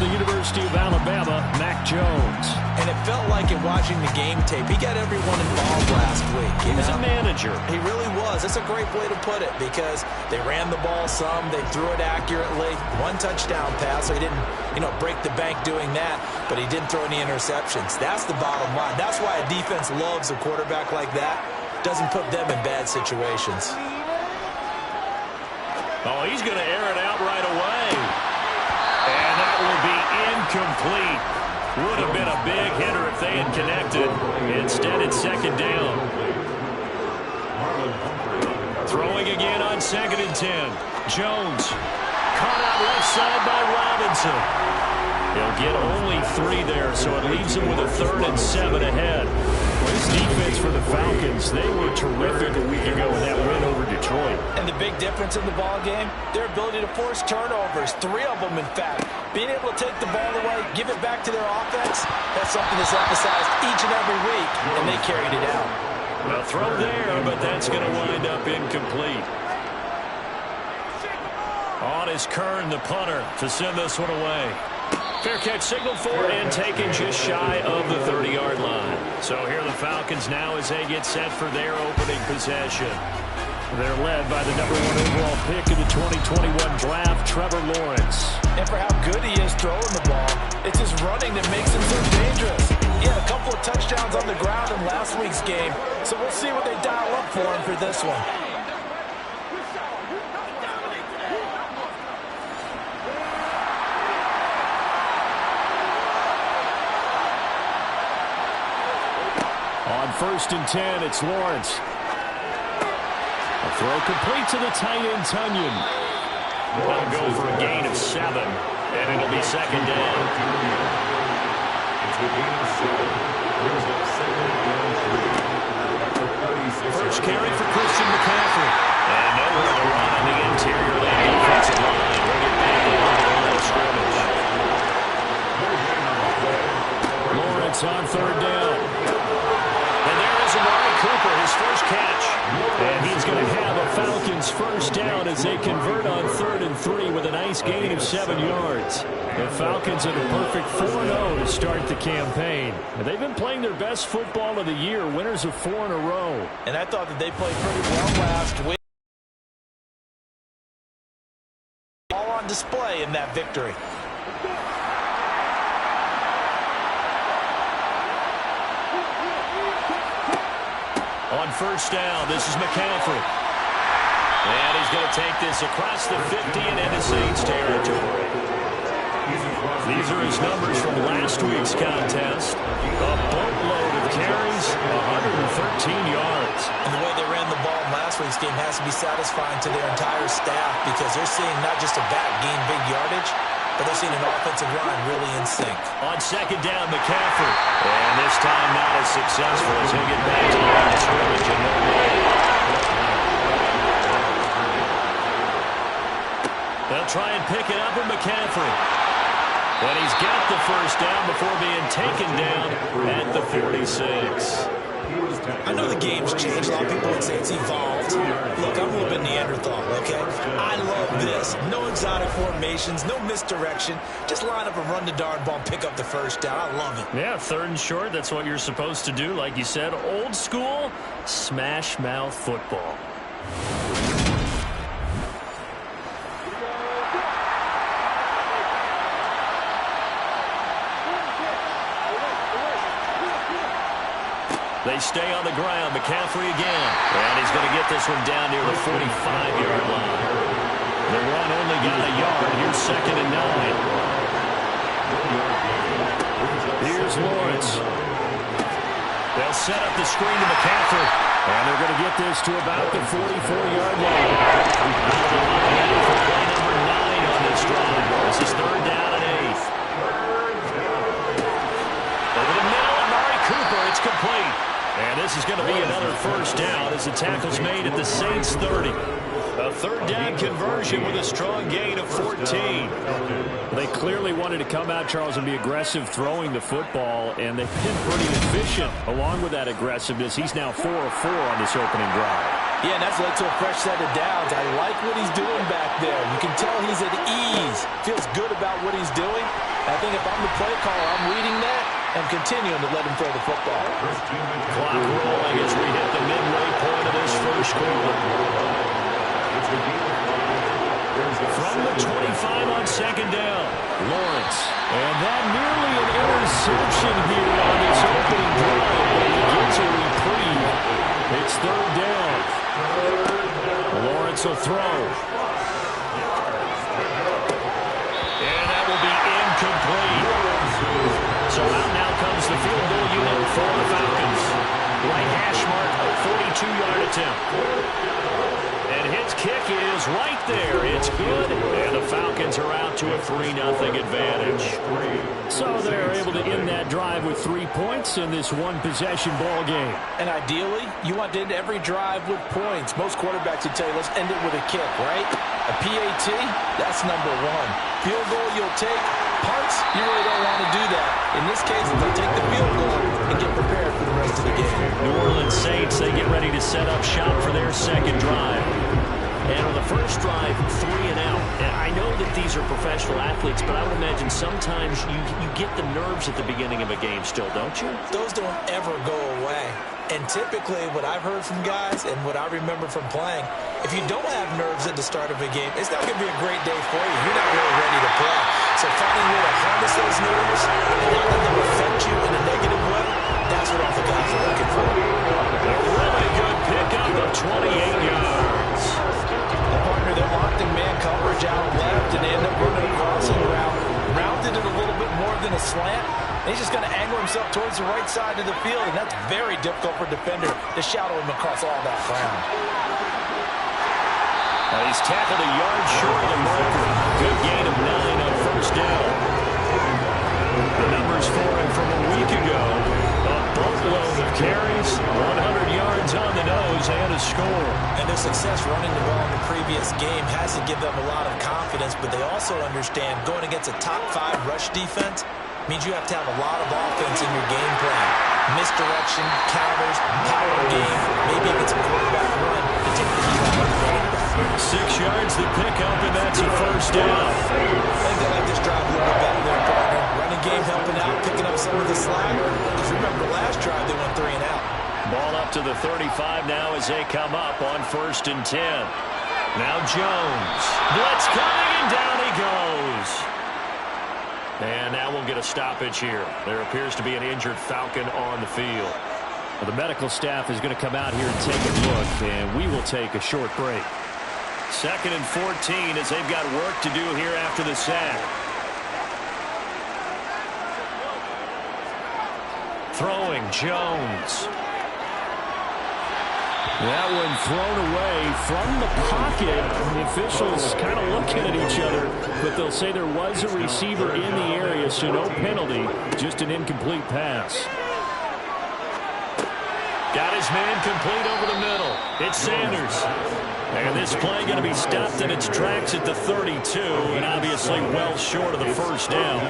the University of Alabama, Mac Jones. And it felt like in watching the game tape, he got everyone involved last week. He was a manager. He really was. That's a great way to put it because they ran the ball some, they threw it accurately. One touchdown pass, so he didn't, break the bank doing that, but he didn't throw any interceptions. That's the bottom line. That's why a defense loves a quarterback like that. Doesn't put them in bad situations. Oh, he's going to air it out right away. And that will be incomplete. Would have been a big hitter if they had connected. Instead, it's second down. Throwing again on 2nd and 10. Jones caught out left side by Robinson. He'll get only 3 there, so it leaves him with a 3rd and 7 ahead. This defense for the Falcons, they were terrific a week ago in that win over Detroit. And the big difference in the ball game, their ability to force turnovers, 3 of them in fact. Being able to take the ball away, give it back to their offense, that's something that's emphasized each and every week, and they carried it out. A throw there, but that's going to wind up incomplete. On is Kern, the punter, to send this one away. Fair catch signaled for and taken just shy of the 30-yard line. So here are the Falcons now as they get set for their opening possession. They're led by the #1 overall pick in the 2021 draft, Trevor Lawrence. And for how good he is throwing the ball, it's his running that makes him so dangerous. He had a couple of touchdowns on the ground in last week's game, so we'll see what they dial up for him for this one. On 1st and 10, it's Lawrence. A throw complete to the tight end, Tunyon. They'll go for a gain of 7, and it'll be second down. First carry for Christian McCaffrey. And nowhere to run on the interior of that defensive line. Bring it back along the line of scrimmage. Lawrence on 3rd down. And there is Amari Cooper, his first catch. And he's going to have a Falcons first down as they convert on 3rd and 3 with a nice gain of 7 yards. The Falcons in a perfect 4-0 to start the campaign. And they've been playing their best football of the year, winners of 4 in a row. And I thought that they played pretty well last week. All on display in that victory. On 1st down, this is McCaffrey. And he's going to take this across the 50 and into Saints territory. These are his numbers from last week's contest. A boatload of carries, 113 yards. And the way they ran the ball in last week's game has to be satisfying to their entire staff because they're seeing not just a back gain big yardage, but they're seeing an offensive line really in sync. On 2nd down, McCaffrey. And this time not as successful as he'll get back to the line of scrimmage and no goal. They'll try and pick it up with McCaffrey. And he's got the first down before being taken down at the 46. I know the game's changed. A lot of people would say it's evolved. Look, I'm a little bit Neanderthal, okay? I love this. No exotic formations, no misdirection. Just line up and run the darn ball and pick up the first down. I love it. Yeah, 3rd and short, that's what you're supposed to do. Like you said, old school, smash mouth football. They stay on the ground. McCaffrey again. And he's going to get this one down near the 45-yard line. The run only got a yard. Here's 2nd and 9. Here's Lawrence. They'll set up the screen to McCaffrey. And they're going to get this to about the 44-yard line. For play number 9 on this drive. This is 3rd down and 8. Over the middle, Amari Cooper. It's complete. And this is going to be another first down as the tackle's made at the Saints 30. A 3rd down conversion with a strong gain of 14. They clearly wanted to come out, Charles, and be aggressive throwing the football, and they've been pretty efficient along with that aggressiveness. He's now 4 of 4 on this opening drive. Yeah, and that's led to a fresh set of downs. I like what he's doing back there. You can tell he's at ease. Feels good about what he's doing. I think if I'm the play caller, I'm reading that and continuing to let him throw the football. Clock rolling as we hit the midway point of this first quarter. From the 25 on second down, Lawrence. And that nearly an interception here on its opening drive, but he gets a reprieve. It's third down. Lawrence will throw. And that will be incomplete. So out now comes the field goal unit for the Falcons. Right hash mark, a 42-yard attempt. And his kick is right there. It's good. And the Falcons are out to a 3-0 advantage. So they're able to end that drive with 3 points in this one-possession ball game. And ideally, you want to end every drive with points. Most quarterbacks would tell you, let's end it with a kick, right? A PAT, that's number one. Field goal you'll take. Punts, you really don't want to do that. In this case, they'll take the field goal and get prepared for the rest of the game. New Orleans Saints, they get ready to set up shop for their second drive. And on the first drive, 3 and out. And I know that these are professional athletes, but I would imagine sometimes you get the nerves at the beginning of a game still, don't you? Those don't ever go away. And typically, what I've heard from guys and what I remember from playing, if you don't have nerves at the start of a game, it's not going to be a great day for you. You're not really ready to play. So finding a way to harness those nerves and not let them affect you in a negative way, that's what all the guys are looking for. A really good pickup of 28 yards. The partner, they're locked in man coverage out left, and they end up running a crossing route. Rounded it a little bit more than a slant. He's just going to angle himself towards the right side of the field, and that's very difficult for a defender to shadow him across all that ground. He's tackled a yard short of the marker. Good gain of 9 on first down. The numbers for him from a week ago. A boatload of carries, 100 yards on the nose, and a score. And their success running the ball in the previous game has to give them a lot of confidence, but they also understand going against a top 5 rush defense means you have to have a lot of offense in your game plan. Misdirection, counters, power game, maybe even some quarterback run to take the heat out of the game. 6 yards the pickup, and that's a first down. I think they like this drive a little bit better there, partner. Running game helping out, picking up some of the slack. Because remember, last drive they went 3 and out. Ball up to the 35 now as they come up on 1st and 10. Now Jones. Blitz coming, and down he goes. And now we'll get a stoppage here. There appears to be an injured Falcon on the field. Well, the medical staff is going to come out here and take a look, and we will take a short break. 2nd and 14 as they've got work to do here after the sack. Throwing Jones. That one thrown away from the pocket. The officials kind of looking at each other, but they'll say there was a receiver in the area, so no penalty, just an incomplete pass. Got his man complete over the middle. It's Sanders. And this play going to be stopped in its tracks at the 32, and obviously well short of the first down.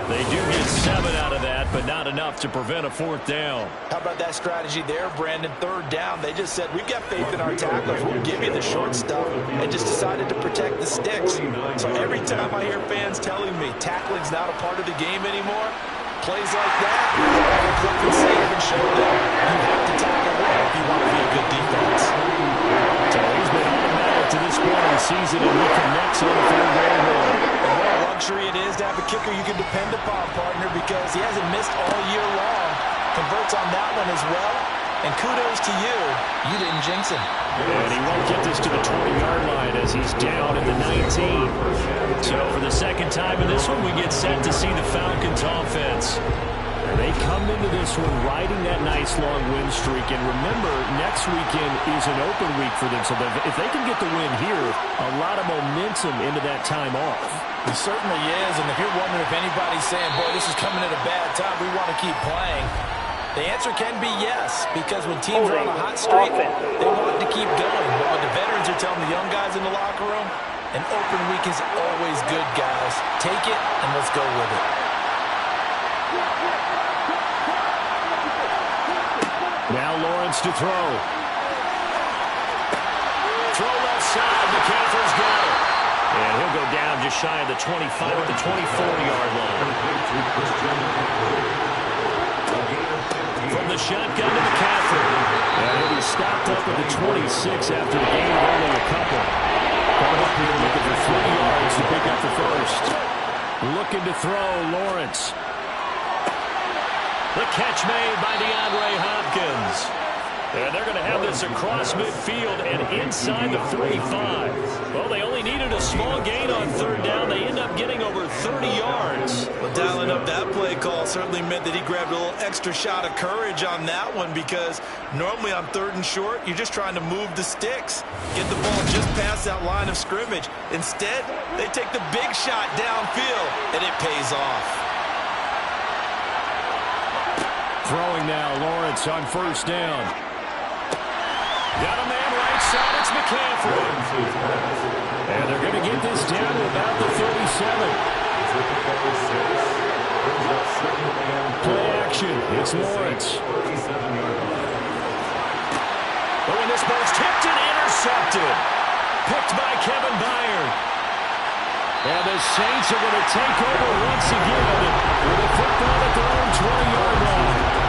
They do get 7 out of that, but not enough to prevent a 4th down. How about that strategy there, Brandon? 3rd down. They just said, we've got faith in our tacklers. We'll give you the short stuff, and just decided to protect the sticks. So every time I hear fans telling me tackling's not a part of the game anymore, plays like that, click and save and show them you have to tackle well if you want to be a good defense. So he's been automatic to this point of the season, and he connects on the 3rd down run. What a luxury it is to have a kicker you can depend upon, partner, because he hasn't missed all year long. Converts on that one as well. And kudos to you. You didn't jinx him. And he won't get this to the 20-yard line as he's down at the 19. So for the second time in this one, we get set to see the Falcons offense. And they come into this one riding that nice long win streak. And remember, next weekend is an open week for them. So if they can get the win here, a lot of momentum into that time off. He certainly is. And if you're wondering if anybody's saying, boy, this is coming at a bad time, we want to keep playing, the answer can be yes, because when teams are on a hot streak, they want to keep going. But what the veterans are telling the young guys in the locker room, an open week is always good, guys. Take it, and let's go with it. Now Lawrence to throw. inside. McCaffrey's got it. And he'll go down just shy of the 25 at the 24-yard line. From the shotgun to McCaffrey. And he'll be stopped up at the 26 after the gain of only a couple. Caught up here looking for 3 yards to pick up the first. Looking to throw, Lawrence. The catch made by DeAndre Hopkins. And they're going to have this across midfield and inside the 45. Well, they only needed a small gain on third down. They end up getting over 30 yards. Well, dialing up that play call certainly meant that he grabbed a little extra shot of courage on that one, because normally on third and short, you're just trying to move the sticks, get the ball just past that line of scrimmage. Instead, they take the big shot downfield, and it pays off. Throwing now, Lawrence on first down. Got a man right side, it's McCaffrey. And they're going to get this down to about the 37. Play action, it's Lawrence. Oh, and this ball's tipped and intercepted. Picked by Kevin Byard. And the Saints are going to take over once again with a football at their own 20-yard line.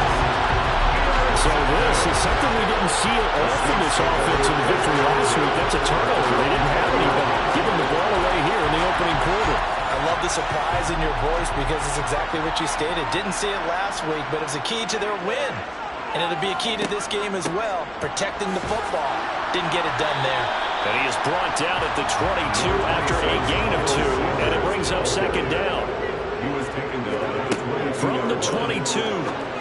So this is something we didn't see often this offense in the victory last week. That's a turnover. They didn't have anybody giving the ball away here in the opening quarter. I love the surprise in your voice, because it's exactly what you stated. Didn't see it last week, but it was a key to their win. And it'll be a key to this game as well, protecting the football. Didn't get it done there. And he is brought down at the 22 after a gain of 2, and it brings up second down. From the 22,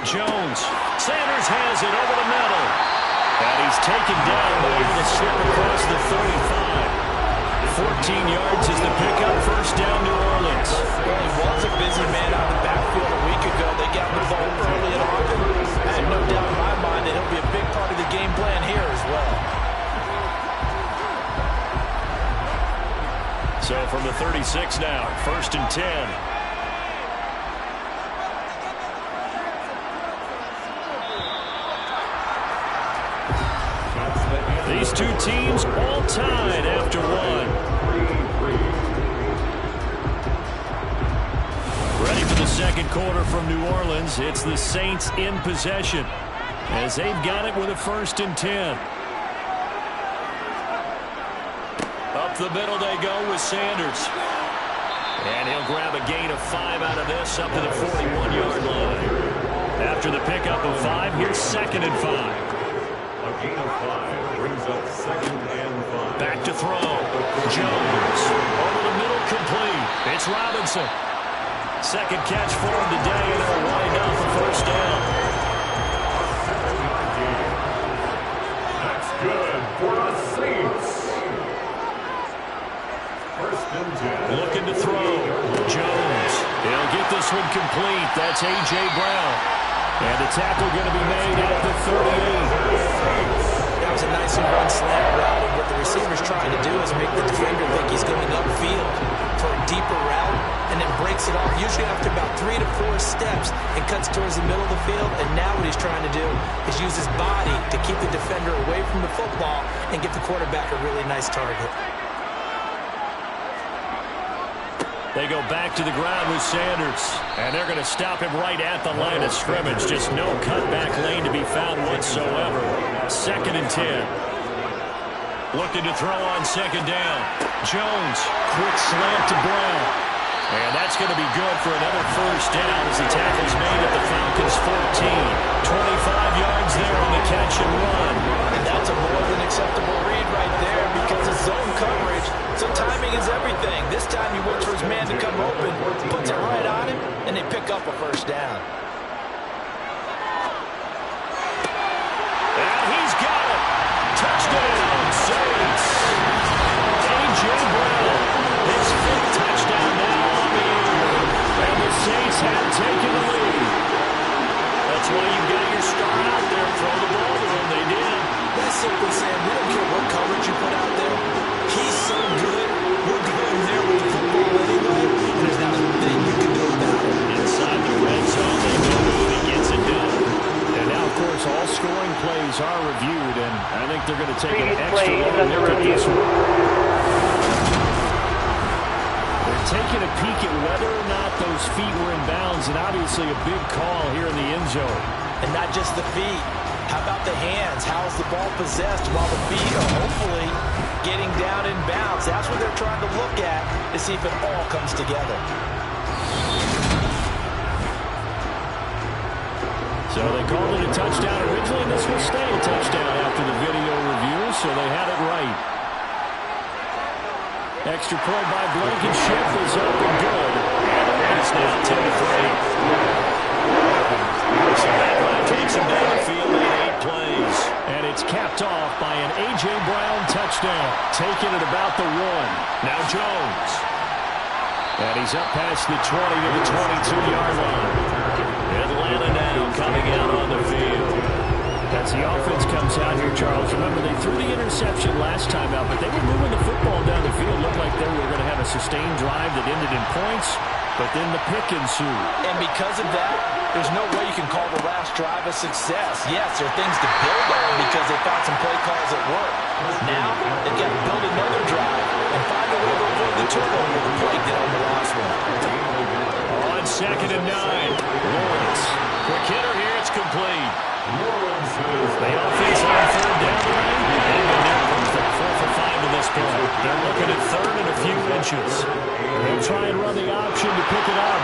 Jones. Sanders has it over the middle. And he's taken down, but able to slip across the 35. 14 yards is the pickup, first down, New Orleans. Well, he was a busy man out of the backfield a week ago. They got the ball early and often. I have no doubt in my mind that he'll be a big part of the game plan here as well. So from the 36 now, first and 10. These two teams all tied after one. Ready for the second quarter from New Orleans. It's the Saints in possession as they've got it with a first and 10. Up the middle they go with Sanders. And he'll grab a gain of 5 out of this up to the 41-yard line. After the pickup of 5, here's second and 5. A gain of 5 brings up second and 5. Back to throw. Jones. Over the middle, complete. It's Robinson. Second catch for him today, and it'll wind up a first down. That's good for the Saints. First and 10. Looking to throw. Jones. He'll get this one complete. That's A.J. Brown. And the tackle going to be made at the 38. That was a nice and run slant route, and what the receiver's trying to do is make the defender think he's going upfield for a deeper route, and then breaks it off, usually after about 3 to 4 steps, and cuts towards the middle of the field. And now what he's trying to do is use his body to keep the defender away from the football and get the quarterback a really nice target. They go back to the ground with Sanders, and they're going to stop him right at the line of scrimmage. Just no cutback lane to be found whatsoever. Second and 10. Looking to throw on second down. Jones, quick slant to Brown. And that's going to be good for another first down as the tackle's made at the Falcons' 14. 25 yards there on the catch and run. And that's a more than acceptable read right there, because it's zone coverage, so timing is everything. This time he waits for his man to come open, puts it right on him, and they pick up a first down. And he's got it. Touchdown, Saints. A.J. Brown, his 5th touchdown now on the year. And the Saints have taken the lead. That's why you've got your star out there. Throw the ball to him. They did. That's simply saying we don't care what coverage you put out there. He's so good. We're going there with the football anyway, and there's not a thing you can do about it. Inside the red zone, they they're going to take an extra long look at this one. They're taking a peek at whether or not those feet were in bounds, and obviously a big call here in the end zone. And not just the feet. How about the hands? How's the ball possessed while the feet are hopefully getting down in bounds? That's what they're trying to look at to see if it all comes together. So they called it a touchdown originally, and this will stay a touchdown after the video review, so they had it right. Extra point by Blankenship is up and good. And it's now 10-3. So that takes him down the field in 8 plays. And it's capped off by an A.J. Brown touchdown. Taking it about the 1. Now Jones. And he's up past the 20 to the 22-yard line. Atlanta now coming out on the field. As the offense comes out here, Charles, remember they threw the interception last time out, but they were moving the football down the field. Looked like they were going to have a sustained drive that ended in points, but then the pick ensued. And because of that, there's no way you can call the last drive a success. Yes, there are things to build on because they found some play calls that work. Now, they've got to build another drive and find a way to avoid the turnover the play did on the last one. On 2nd and 9, Lawrence. Quick hitter here, it's complete. The offense on 3rd down line. And they're perfect. 4 for 5 in this play. They're looking at 3rd and a few inches. They'll try and run the option to pick it up.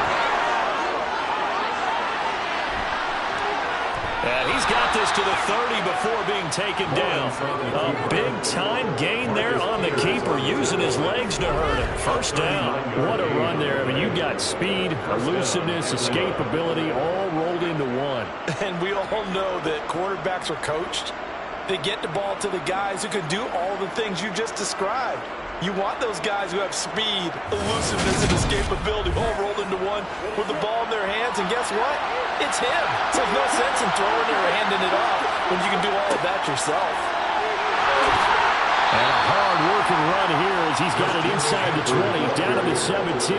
And he's got this to the 30 before being taken down. A big-time gain there on the keeper, using his legs to hurt him. First down. What a run there. I mean, you got speed, elusiveness, escapability, all rolled into one. And we all know that quarterbacks are coached. They get the ball to the guys who can do all the things you just described. You want those guys who have speed, elusiveness, and escapability all rolled into one with the ball in their hands. And guess what? It's him. So there's no sense in throwing it or handing it off when you can do all of that yourself. And a hard-working run here as he's got it inside the 20, down to the 17.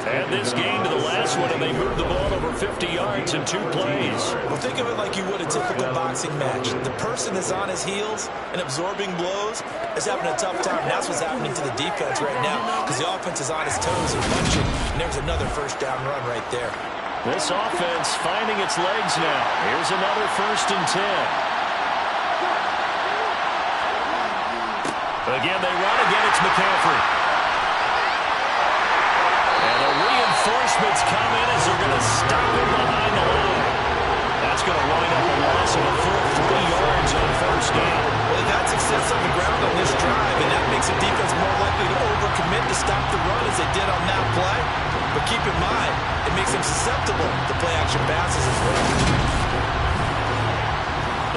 And this game to the last one, and they moved the ball over 50 yards in 2 plays. Well, think of it like you would a typical boxing match. The person that's on his heels and absorbing blows is having a tough time. That's what's happening to the defense right now because the offense is on his toes and punching, and there's another first down run right there. This offense finding its legs now. Here's another 1st and 10. Again, they run again. It's McCaffrey. And the reinforcements come in as they're going to stop him behind the line. That's going to wind up a loss of a full 3 yards on 1st down. Well, they've had success on the ground on this drive, and that makes the defense more likely to overcommit to stop the run as they did on that play. But keep in mind, it makes them susceptible to play-action passes as well.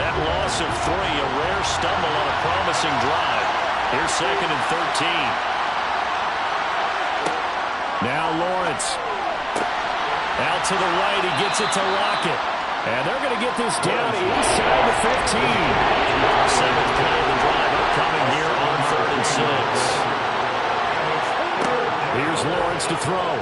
That loss of 3, a rare stumble on a promising drive. Here's 2nd and 13. Now Lawrence. Out to the right, he gets it to Lockett. And they're going to get this down inside the 15. 7th play of the drive upcoming here on 3rd and 6. Here's Lawrence to throw.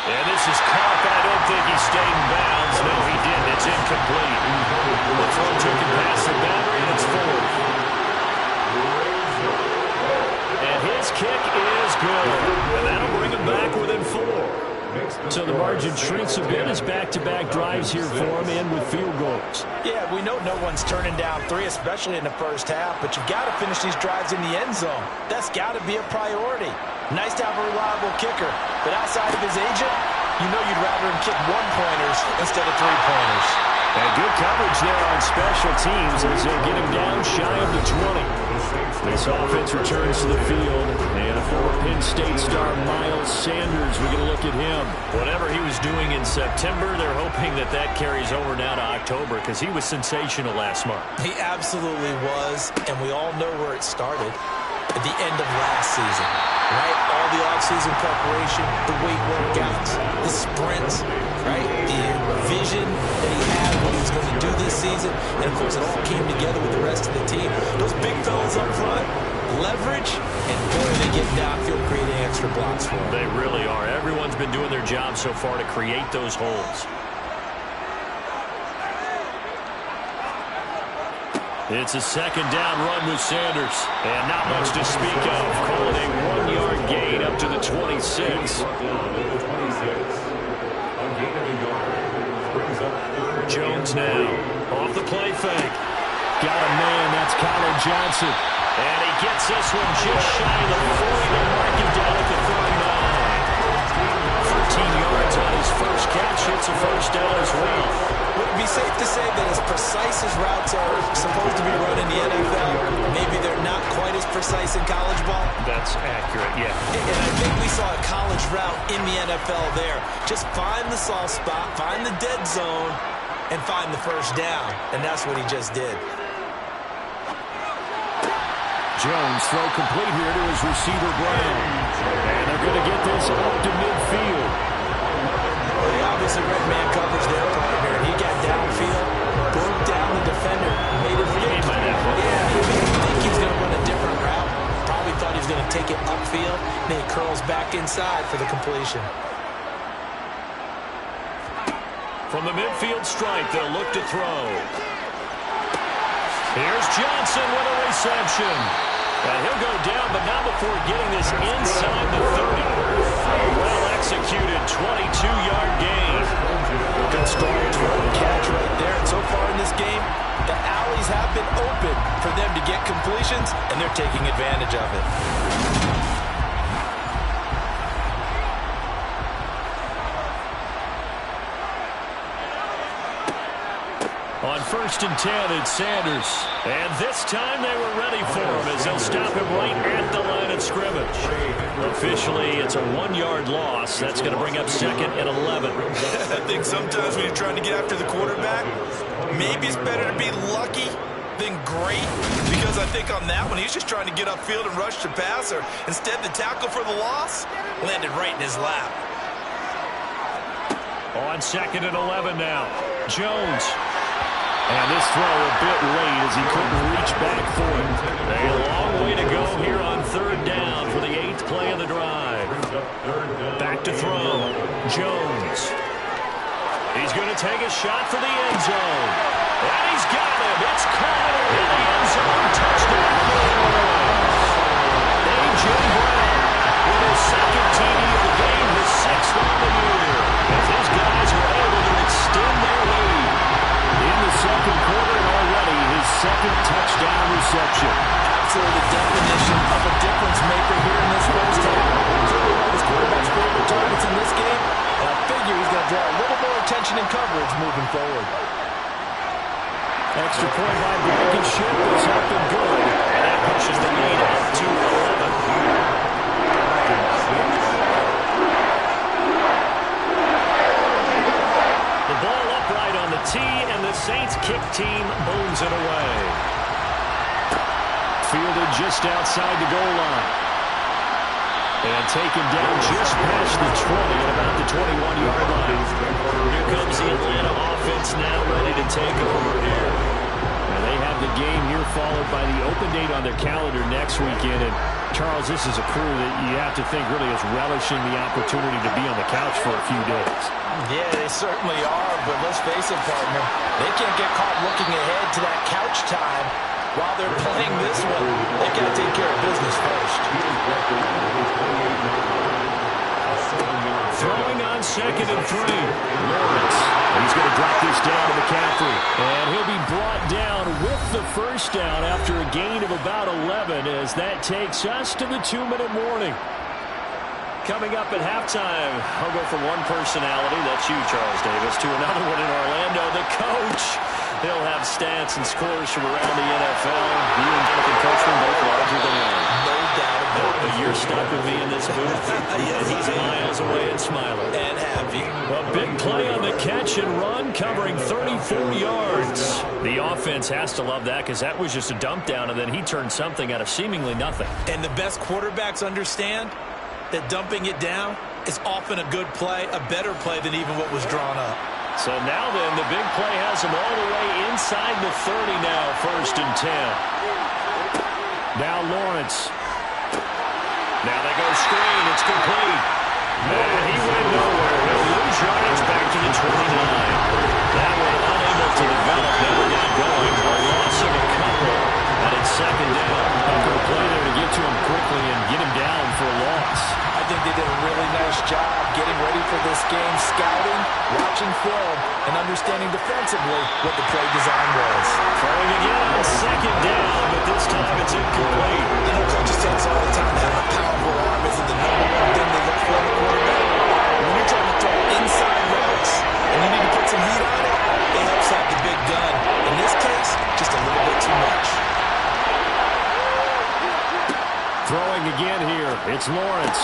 And this is caught, but I don't think he stayed in bounds. No, he didn't. It's incomplete. The throw took him past the boundary, and it's 4th. And his kick is good. And that'll bring him back within 4. So the margin shrinks a bit as back-to-back drives here for him in with field goals. Yeah, we know no one's turning down 3, especially in the first half, but you've got to finish these drives in the end zone. That's got to be a priority. Nice to have a reliable kicker, but outside of his agent, you know you'd rather him kick 1-pointers instead of 3-pointers. And good coverage there on special teams as they get him down shy of the 20. This offense returns to the field, and former Penn State star Miles Sanders, we're going to look at him. Whatever he was doing in September, they're hoping that that carries over now to October because he was sensational last month. He absolutely was, and we all know where it started at the end of last season, right? All the offseason preparation, the weight workouts, the sprints, right? The vision that he had what he was going to do this season, and of course it all came together with the rest of the team. Those big fellas up front, leverage, and boy, they get downfield creating extra blocks for them. They really are. Everyone's been doing their job so far to create those holes. It's a second down run with Sanders. And not much to speak of. Call it a 1-yard gain up to the 26. Jones now off the play fake. Got a man, that's Colin Johnson. And he gets this one just shy of the 40. They'll mark him down at the 39. 13 yards on his first catch. It's a first down as well. Would it be safe to say that as precise as routes are supposed to be run in the NFL, maybe they're not quite as precise in college ball? That's accurate, yeah. And I think we saw a college route in the NFL there. Just find the soft spot, find the dead zone, and find the first down. And that's what he just did. Jones throw complete here to his receiver, Brown. And they're going to get this up to midfield. Well, he obviously read man coverage there, partner. He got downfield, broke down the defender, made him think. He made him think he's going to run a different route. Probably thought he was going to take it upfield. Then he curls back inside for the completion. From the midfield stripe, they'll look to throw. Here's Johnson with a reception. And he'll go down, but not before getting this inside the 30. Well-executed 22-yard gain. Good start, good catch right there. And so far in this game, the alleys have been open for them to get completions, and they're taking advantage of it. On 1st and 10, it's Sanders. And this time they were ready for him as they'll stop him right at the line of scrimmage. Officially, it's a 1-yard loss. That's going to bring up 2nd and 11. I think sometimes when you're trying to get after the quarterback, maybe it's better to be lucky than great. Because I think on that one, he's just trying to get upfield and rush the passer. Instead, the tackle for the loss landed right in his lap. On 2nd and 11 now, Jones. And this throw a bit late as he couldn't reach back for it. A long way to go here on 3rd down for the 8th play of the drive. Back to throw. Jones. He's going to take a shot for the end zone. And he's got him. It's caught in the end zone. Touchdown. A.J. Brown with his 2nd TD of the game, his 6th on the year. As his guys are able to extend their lead. In the 2nd quarter, and already his 2nd touchdown reception. Absolutely the definition of a difference maker here in this first half. His quarterback's favorite targets in this game, and I figure he's going to draw a little more attention and coverage moving forward. Extra point by Blankenship is up and good, and that pushes the lead up to 11. The ball upright on the tee, and the Saints kick team booms it away. Fielded just outside the goal line. And taken down just past the 20 at about the 21-yard line. Here comes the Atlanta offense now ready to take over here. And they have the game here followed by the open date on their calendar next weekend. And Charles, this is a crew that you have to think really is relishing the opportunity to be on the couch for a few days. Yeah, they certainly are, but let's face it, partner. They can't get caught looking ahead to that couch time while they're playing this one. They've got to take care of business first. Throwing on 2nd and 3. Lawrence. He's going to drop this down to McCaffrey. And he'll be brought down with the first down after a gain of about 11 as that takes us to the 2-minute warning. Coming up at halftime, I'll go from one personality, that's you, Charles Davis, to another one in Orlando, the coach. He'll have stats and scores from around the NFL. You and Jonathan Coachman both larger than one. No doubt about it. But you're stuck with me in this booth. Yes, he's miles away and smiling. And happy. A big play on the catch and run, covering 34 yards. The offense has to love that because that was just a dump down, and then he turned something out of seemingly nothing. And the best quarterbacks understand that dumping it down is often a good play, a better play than even what was drawn up. So now then, the big play has him all the way inside the 30 now, 1st and 10. Now Lawrence. Now they go screen. It's complete. And he went nowhere. He'll lose yardage back to the 29. That one unable to develop. Never got going. A loss of a couple getting ready for this game, scouting, watching film, and understanding defensively what the play design was. Throwing again on second down, but this time it's incomplete. I know coaches tell us all the time that a powerful arm isn't the number one thing they look for in a quarterback. When you're trying to throw inside routes and you need to put some heat on it, it helps out the big gun. In this case, just a little bit too much. Throwing again here, it's Lawrence.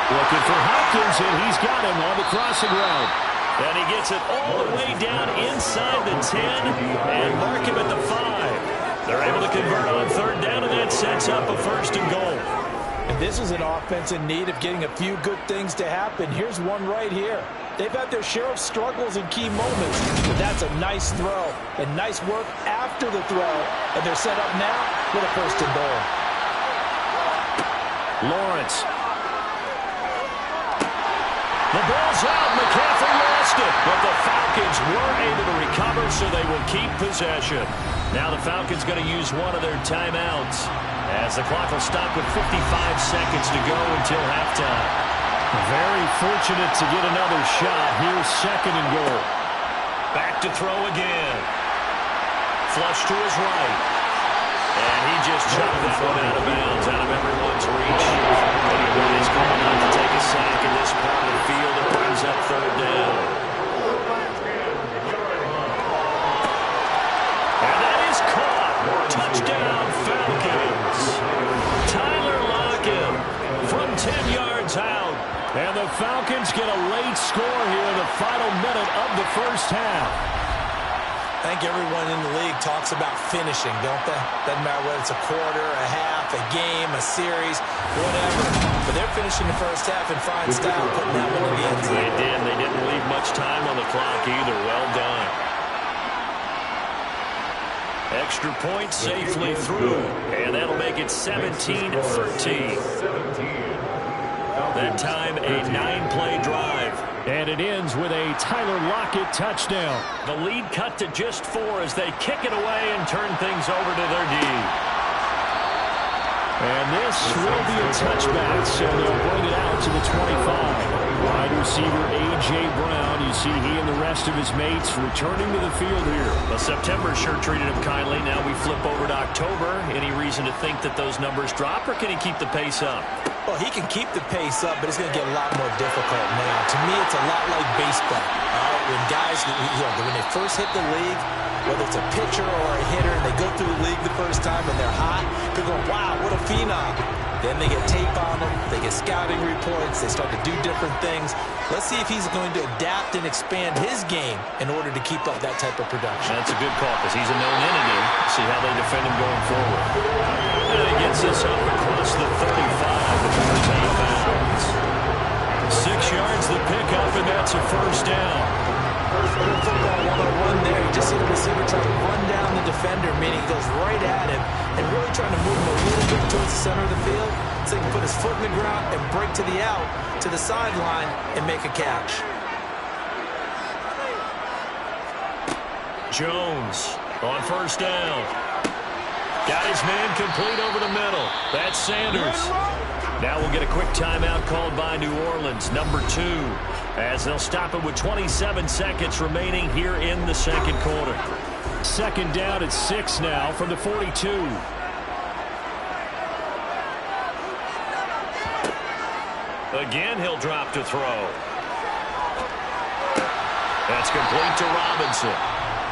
Looking for Hopkins, and he's got him on the crossing route. And he gets it all the way down inside the 10 and mark him at the 5. They're able to convert on third down, and that sets up a first and goal. And this is an offense in need of getting a few good things to happen. Here's one right here. They've had their share of struggles in key moments, but that's a nice throw and nice work after the throw. And they're set up now with a first and goal. Lawrence. The ball's out. McCaffrey lost it, but the Falcons were able to recover, so they will keep possession. Now the Falcons going to use one of their timeouts, as the clock will stop with 55 seconds to go until halftime. Very fortunate to get another shot. Here's second and goal. Back to throw again. Flush to his right. And he just chucked that one out of bounds, out of everyone's reach. And he is called out to take a sack in this part of the field. It brings up third down. And that is caught. Touchdown, Falcons. Tyler Lockett from 10 yards out. And the Falcons get a late score here in the final minute of the first half. I think everyone in the league talks about finishing, don't they? Doesn't matter whether it's a quarter, a half, a game, a series, whatever. But they're finishing the first half in fine style, putting that one in the end zone. They did. They didn't leave much time on the clock either. Well done. Extra point safely through, and that'll make it 17-13. That time, a 9-play drive. And it ends with a Tyler Lockett touchdown. The lead cut to just 4 as they kick it away and turn things over to their D. And this will be a touchback, so they'll bring it out to the 25. Wide receiver A.J. Brown, you see he and the rest of his mates returning to the field here. Well, September sure treated him kindly. Now we flip over to October. Any reason to think that those numbers drop, or can he keep the pace up? Well, he can keep the pace up, but it's going to get a lot more difficult now. To me, it's a lot like baseball. When guys, when they first hit the league, whether it's a pitcher or a hitter, and they go through the league the first time and they're hot, people go, wow, what a phenom. Then they get tape on them, they get scouting reports, they start to do different things. Let's see if he's going to adapt and expand his game in order to keep up that type of production. That's a good call, because he's a known entity. See how they defend him going forward. And he gets this up across the 35 before it's out of bounds. 6 yards the pickup, and that's a first down. Football 101 there. You just see the receiver trying to run down the defender, meaning he goes right at him and really trying to move him a little bit towards the center of the field so he can put his foot in the ground and break to the out, to the sideline, and make a catch. Jones on first down. Got his man complete over the middle. That's Sanders. Now we'll get a quick timeout called by New Orleans, number 2, as they'll stop it with 27 seconds remaining here in the second quarter. Second down at 6 now from the 42. Again, he'll drop to throw. That's complete to Robinson.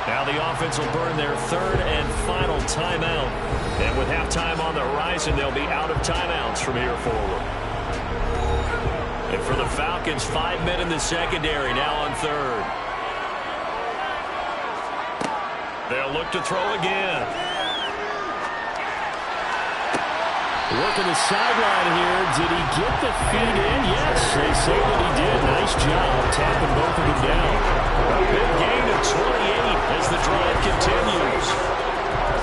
Now the offense will burn their third and final timeout. And with halftime on the horizon, they'll be out of timeouts from here forward. And for the Falcons, 5 men in the secondary, now on third. They'll look to throw again. Working the sideline here. Did he get the feet in? Yes, they say that he did. Nice job tapping both of them down. A big gain of 28 as the drive continues.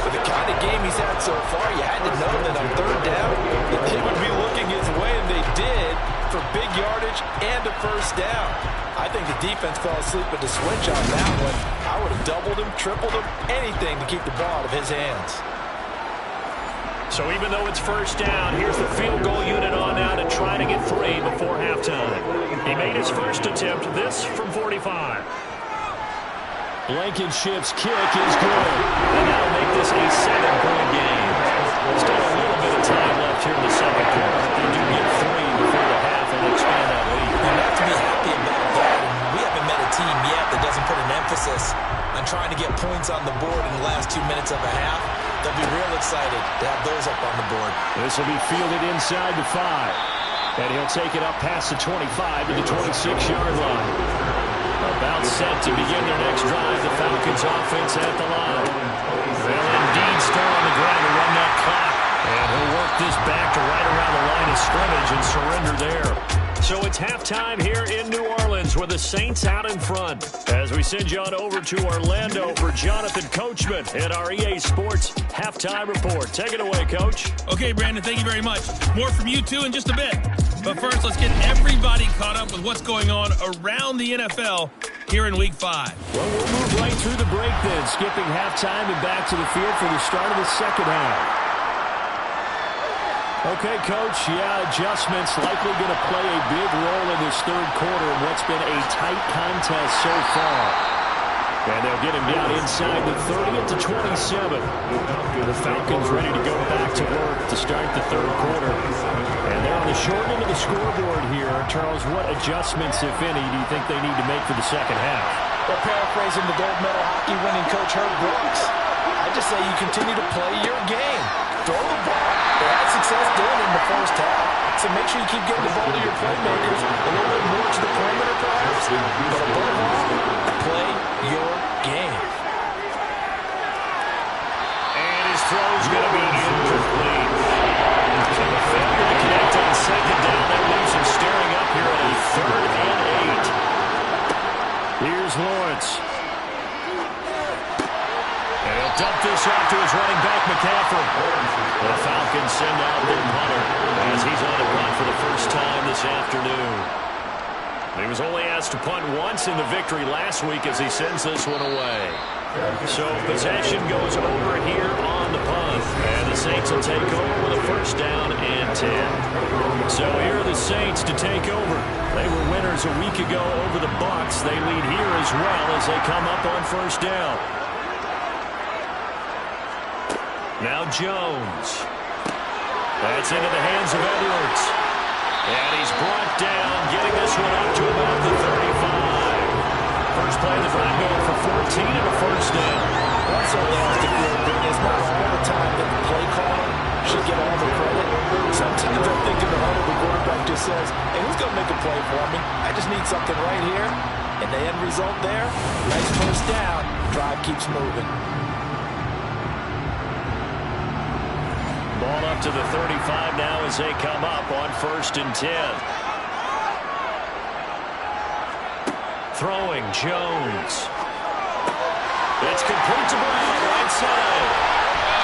For the kind of game he's had so far, you had to know that on third down, that they would be looking his way, and they did, for big yardage and a first down. I think the defense fell asleep with the switch on that one. I would have doubled him, tripled him, anything to keep the ball out of his hands. So even though it's first down, here's the field goal unit on now to try to get 3 before halftime. He made His first attempt, this from 45. Blankenship's kick is good. And that'll make this a 7-point game. Still a little bit of time left here in the second quarter. They do get 3 before the half and expand that lead. You have to be happy about that. We haven't met a team yet that doesn't put an emphasis on trying to get points on the board in the last 2 minutes of a half. They'll be real excited to have those up on the board. This will be fielded inside the 5. And he'll take it up past the 25 to the 26-yard line. About set to begin their next drive. The Falcons offense at the line. They'll indeed start on the ground to run that clock. And he'll work this back to right around the line of scrimmage and surrender there. So it's halftime here in New Orleans with the Saints out in front. As we send you on over to Orlando for Jonathan Coachman at our EA Sports Halftime Report. Take it away, Coach. Okay, Brandon, thank you very much. More from you, too, in just a bit. But first, let's get everybody caught up with what's going on around the NFL here in Week 5. Well, we'll move right through the break then, skipping halftime and back to the field for the start of the second half. Okay, Coach, adjustments likely going to play a big role in this third quarter in what's been a tight contest so far. And they'll get him down inside the 30 to 27. The Falcons ready to go back to work to start the third quarter. And they're on the short end of the scoreboard here. Charles, what adjustments, if any, do you think they need to make for the second half? Well, paraphrasing the gold medal hockey winning coach Herb Brooks, I just say you continue to play your game. Throw the ball. They had success doing it in the first half. So make sure you keep getting the ball to your playmakers, a little bit more to the perimeter perhaps. But above all, play your game. And his throw's going to be incomplete. So the failure to connect on second down, that leaves him staring up here at a 3rd and 8. Here's Lawrence. And he'll dump this off to his running back, McCaffrey. The Falcons send out their punter as he's on the run for the first time this afternoon. He was only asked to punt once in the victory last week as he sends this one away. So possession goes over here on the punt. And the Saints will take over with a first down and 10. So here are the Saints to take over. They were winners a week ago over the Bucs. They lead here as well as they come up on first down. Now Jones. That's into the hands of Edwards. And he's brought down, getting this one up to about the 35. First play of the drive going for 14 and a first down. That certainly has to feel good. It's not all the time that the play caller should get all the credit. Sometimes I think in the heart of the quarterback just says, hey, who's going to make a play for me? I just need something right here. And the end result there, nice first down. Drive keeps moving. Ball up to the 35 now as they come up on 1st and 10. Throwing, Jones. It's complete to Brown, right side.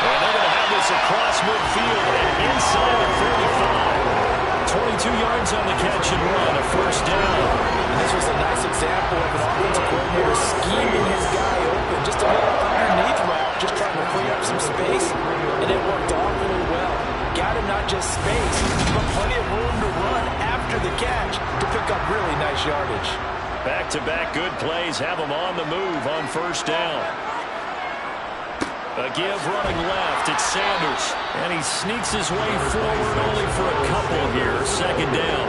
And they're going to have this across midfield and inside the 35. 22 yards on the catch and run, a first down. And this was a nice example of an offensive coordinator scheming his guy open. Just a little underneath route, just trying to free up some space. And it worked awfully well. Got him not just space, but plenty of room to run after the catch to pick up really nice yardage. Back-to-back good plays have him on the move on first down. A give running left, it's Sanders. And he sneaks his way forward only for a couple here. Second down.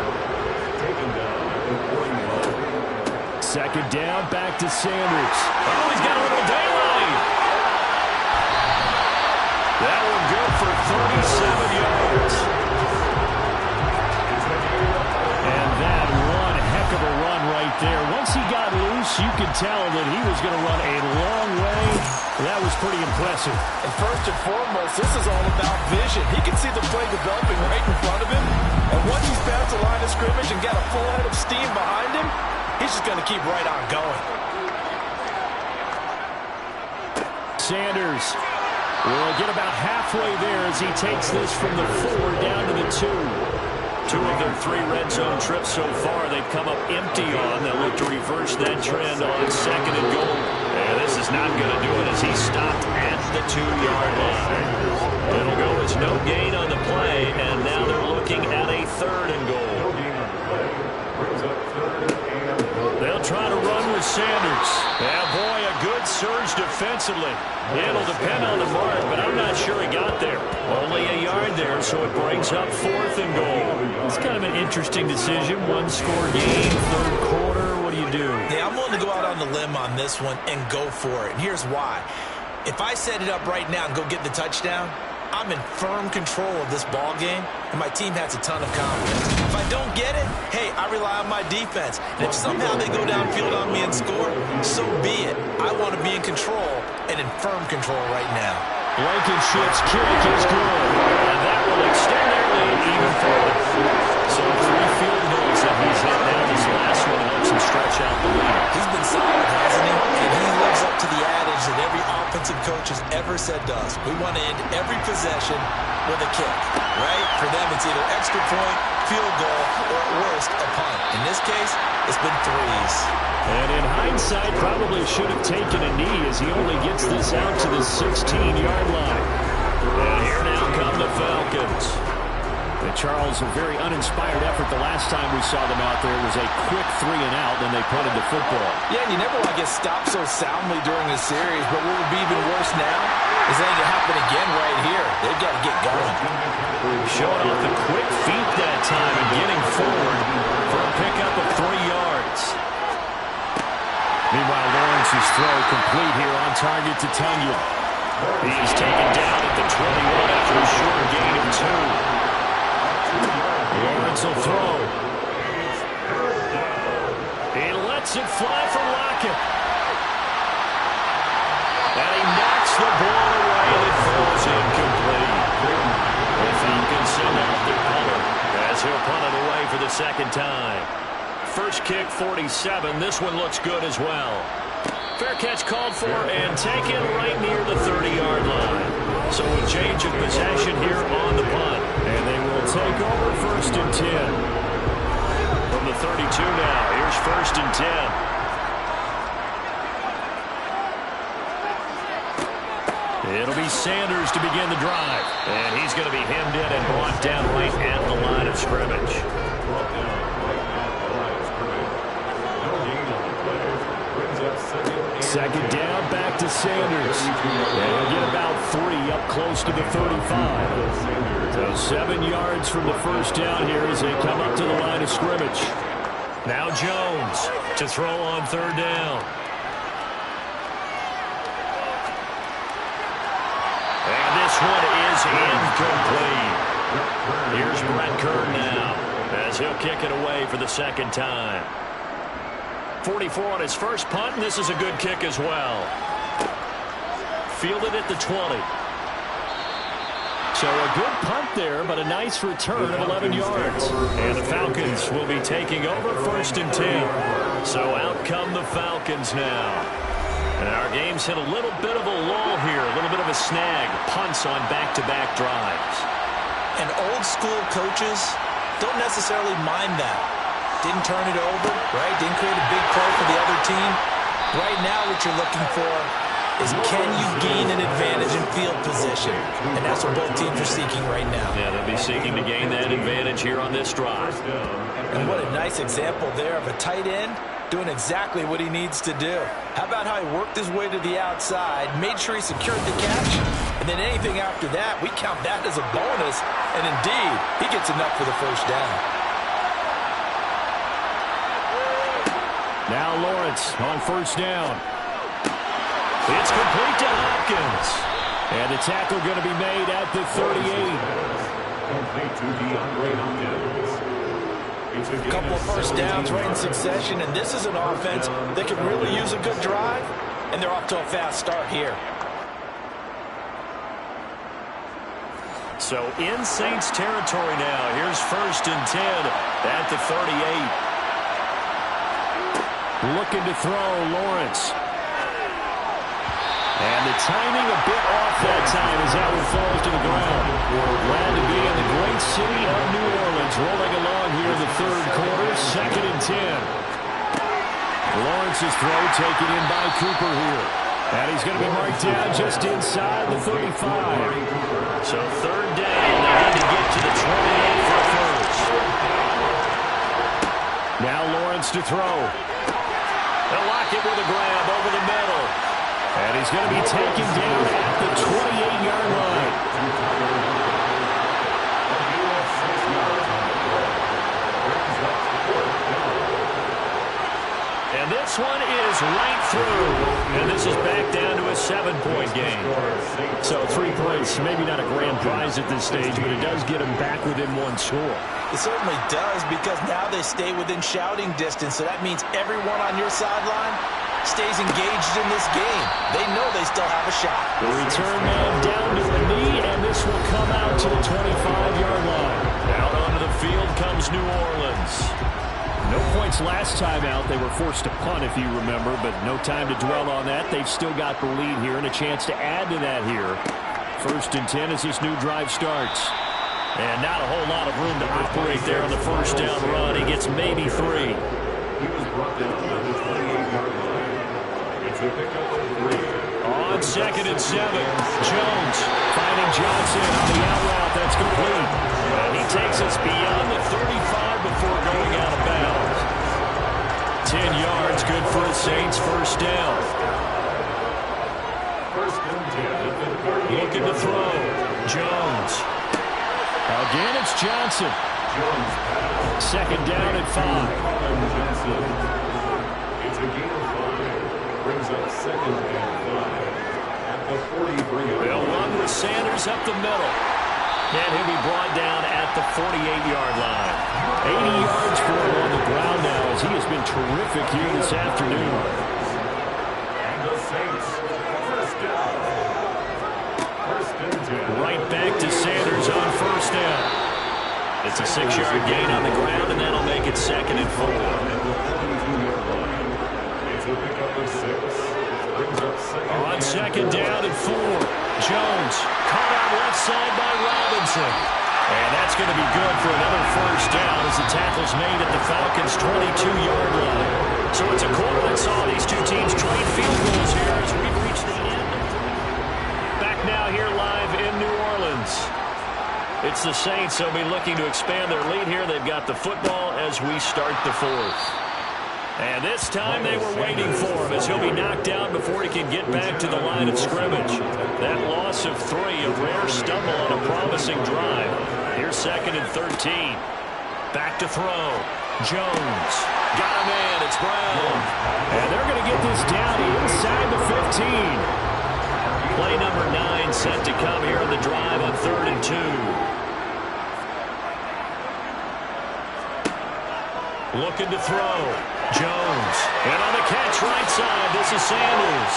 Second down, back to Sanders. Oh, he's got a little daylight. That one good for 37 yards. And that one heck of a run right there. Once he got loose, you could tell that he was going to run a long way. That was pretty impressive. And first and foremost, this is all about vision. He can see the play developing right in front of him. And once he's past the line of scrimmage and got a full head of steam behind him, he's just going to keep right on going. Sanders will get about halfway there as he takes this from the 4 down to the 2. 2 of their 3 red zone trips so far they've come up empty on. They'll look to reverse that trend on 2nd and goal. And this is not going to do it as he stopped at the 2-yard line. It'll go as no gain on the play, and now they're looking at a 3rd and goal. Sanders. Yeah, boy, a good surge defensively. It'll depend on the mark, but I'm not sure he got there. Only a yard there, so it brings up 4th and goal. It's kind of an interesting decision. One-score game, third quarter. What do you do? Yeah, I'm willing to go out on the limb on this one and go for it. And here's why. If I set it up right now and go get the touchdown, I'm in firm control of this ball game, and my team has a ton of confidence. If I don't get it, hey, I rely on my defense. And if somehow they go downfield on me and score, so be it. I want to be in control and in firm control right now. Blankenship's kick is good, and that will extend their lead even further. So 3 field goals that he's hit now. This last one helps him stretch out the lead. He's been solid, hasn't he? And he lives up to the adage that every offensive coach has ever said to us. We want to end every possession with a kick, right? For them, it's either extra point, field goal, or at worst, a punt. In this case, it's been 3s. And in hindsight, probably should have taken a knee as he only gets this out to the 16-yard line. And here now come the Falcons. And Charles, a very uninspired effort. The last time we saw them out there was a quick 3 and out, then they punted the football. Yeah, and you never want to get stopped so soundly during a series, but what would be even worse now is letting it happen again right here. They've got to get going. Showing off the quick feet that time and getting forward for a pickup of 3 yards. Meanwhile, Lawrence's throw complete here on target to Tunyon. He's taken down at the 21 after a short gain of 2. Lawrence will throw. He lets it fly for Lockett. And he knocks the ball away and it falls incomplete. The Falcons send out their punter as he'll punt it away for the second time. First kick, 47. This one looks good as well. Fair catch called for and taken right near the 30-yard line. So a change of possession here on the punt. And they will take over 1st and 10. From the 32 now, here's 1st and 10. It'll be Sanders to begin the drive. And he's going to be hemmed in and brought down right at the line of scrimmage. Second down, back to Sanders. And he'll get about 3 up close to the 35. So 7 yards from the first down here as they come up to the line of scrimmage. Now Jones to throw on 3rd down. And this one is incomplete. Here's Brett Kern now as he'll kick it away for the second time. 44 on his first punt, and this is a good kick as well. Fielded at the 20. So a good punt there, but a nice return of 11 yards. And the Falcons will be taking over 1st and 10. So out come the Falcons now. And our game's hit a little bit of a lull here, a little bit of a snag. Punts on back-to-back drives. And old school coaches don't necessarily mind that. Didn't turn it over, right? Didn't create a big play for the other team. Right now what you're looking for is can you gain an advantage in field position? And that's what both teams are seeking right now. Yeah, they'll be seeking to gain that advantage here on this drive. And what a nice example there of a tight end doing exactly what he needs to do. How about how he worked his way to the outside, made sure he secured the catch, and then anything after that, we count that as a bonus. And indeed, he gets enough for the first down. Now Lawrence on 1st down. It's complete to Hopkins. And the tackle going to be made at the 38. Complete to DeAndre Hopkins. A couple of first downs right in succession, and this is an offense that can really use a good drive, and they're off to a fast start here. So in Saints territory now. Here's 1st and 10 at the 38. Looking to throw, Lawrence. And the timing a bit off that time as that one falls to the ground. Glad to be in the great city of New Orleans. Rolling along here in the 3rd quarter, 2nd and 10. Lawrence's throw taken in by Cooper here. And he's going to be marked down just inside the 35. So 3rd down, they need to get to the 28 for first. Now Lawrence to throw. They'll lock it with a grab over the middle. And he's going to be taken down at the 28-yard line. And this one is right through. And this is back down to a 7-point game. So 3 points, maybe not a grand prize at this stage, but it does get them back within 1 score. It certainly does, because now they stay within shouting distance. So that means everyone on your sideline stays engaged in this game. They know they still have a shot. The return man down to a knee, and this will come out to the 25-yard line. Out onto the field comes New Orleans. No points last time out. They were forced to punt, if you remember, but no time to dwell on that. They've still got the lead here and a chance to add to that here. 1st and 10 as this new drive starts. And not a whole lot of room to operate there on the first down run. He gets maybe 3. He was brought down to the 28-yard line. It's a pickup of 3. On 2nd and 7, Jones finding Johnson on the out route. That's complete. And he takes us beyond the 35 before going out of bounds. 10 yards, good for the Saints, first down. 1st and 10. Looking to throw. Jones. Again, it's Johnson. Jones pass. 2nd down at 5. Johnson. It's a gain of 5. Brings up 2nd and 5. At the 43-yard They'll line. run with Sanders up the middle. And he'll be brought down at the 48-yard line. 80 yards for him on the ground now, as he has been terrific here this afternoon. And the Saints. First down. 1st and 10. Right back to Sanders on first down. It's a 6-yard gain on the ground, and that'll make it 2nd and 4. At the 42-yard line. It's a pickup of 6. Brings up 2nd. On 2nd down and 4. Jones caught out left side by Robinson. And that's going to be good for another first down as the tackle's made at the Falcons' 22-yard line. So it's a quarter that saw these two teams trade field goals here as we've reached the end. Back now here live in New Orleans. It's the Saints. They'll be looking to expand their lead here. They've got the football as we start the 4th. And this time they were waiting for him as he'll be knocked out before he can get back to the line of scrimmage. That loss of 3, a rare stumble on a promising drive. Here's 2nd and 13. Back to throw. Jones. Got him in. It's Brown. And they're going to get this down inside the 15. Play number 9 set to come here on the drive on 3rd and 2. Looking to throw. Jones. And on the catch right side, this is Sanders.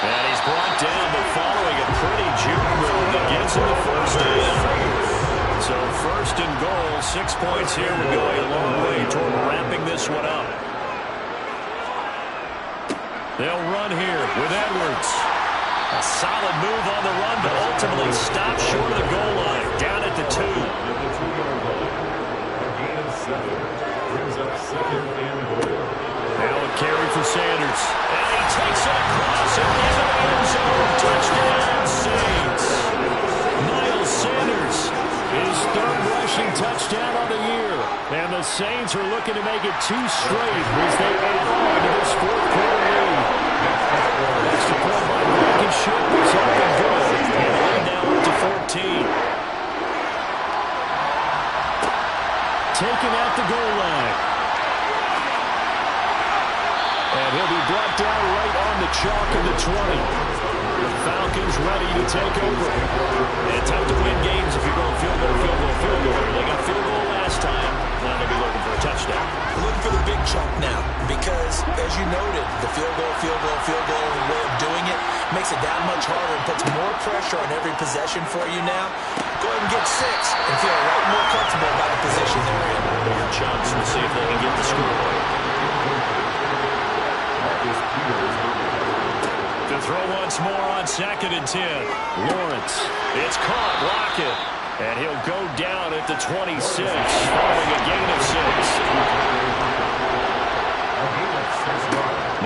And he's brought down, but following a pretty juke move that gets him the first down. So 1st and goal, 6 points here. We're going a long way toward wrapping this one up. They'll run here with Edwards. A solid move on the run, but ultimately stopped short of the goal line. Down at the 2. At the 2-yard line. A gain of 7. Brings up 2nd and goal. Now a carry for Sanders. And he takes it across and into the end zone. Touchdown, Saints. Miles Sanders, his 3rd rushing touchdown on the year. And the Saints are looking to make it 2 straight as they add on to this 4th quarter lead. Extra point by Blankenship is up and good. And the lead now up to 14. Taken out the goal line. And he'll be brought down right on the chalk of the 20. The Falcons ready to take over. And tough to win games if you're going field goal, field goal, field goal. They got field goal last time. Now they'll be looking for a touchdown. Looking for the big chunk now because, as you noted, the field goal way of doing it makes it that much harder and puts more pressure on every possession for you now. Go ahead and get 6 and feel a lot more comfortable about the position they're in. More chunks. We'll see if they can get the score. To throw once more on 2nd and 10. Lawrence. It's caught. Lockett. And he'll go down at the 26, following a gain of 6.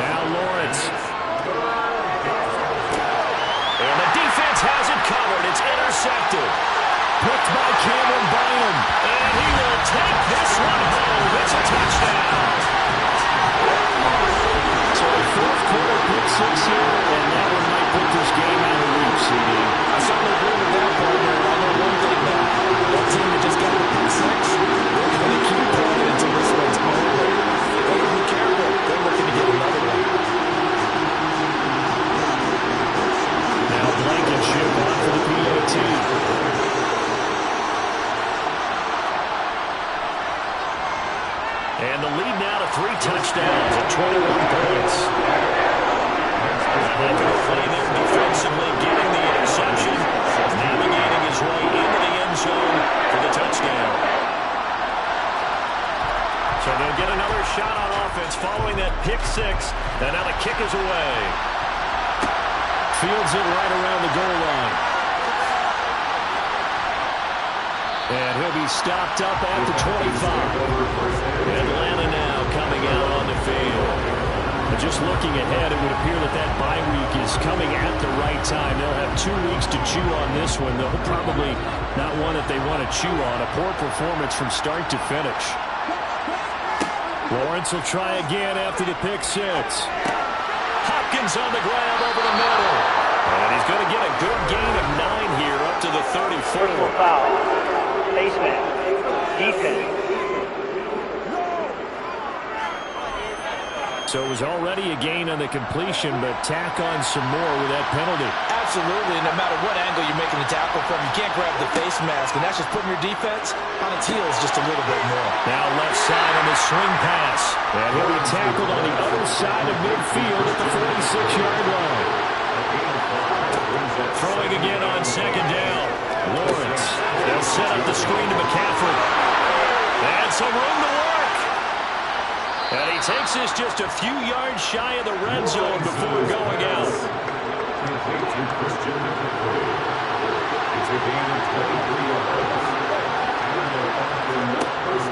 Now Lawrence. And the defense has it covered. It's intercepted. Picked by Cameron Bynum. And he will take this one home. It's a touchdown. 21 points. Had to play there defensively, getting the interception, navigating his way into the end zone for the touchdown. So they'll get another shot on offense following that pick six. And now the kick is away. Fields it right around the goal line. And he'll be stopped up at the 25. Atlanta now coming out on the field. And just looking ahead, it would appear that that bye week is coming at the right time. They'll have 2 weeks to chew on this one. They'll probably not one that they want to chew on. A poor performance from start to finish. Lawrence will try again after the pick six. Hopkins on the grab over the middle. And he's going to get a good gain of 9 here up to the 34. Personal foul. Placement. Defense. So it was already a gain on the completion, but tack on some more with that penalty. Absolutely. No matter what angle you're making the tackle from, you can't grab the face mask, and that's just putting your defense on its heels just a little bit more. Now left side on the swing pass. And he'll be tackled on the other side of midfield at the 46-yard line. Throwing again on second down. Lawrence. They'll set up the screen to McCaffrey. And some room to work. And he takes this just a few yards shy of the red zone before going out. It's a gain of 23 yards.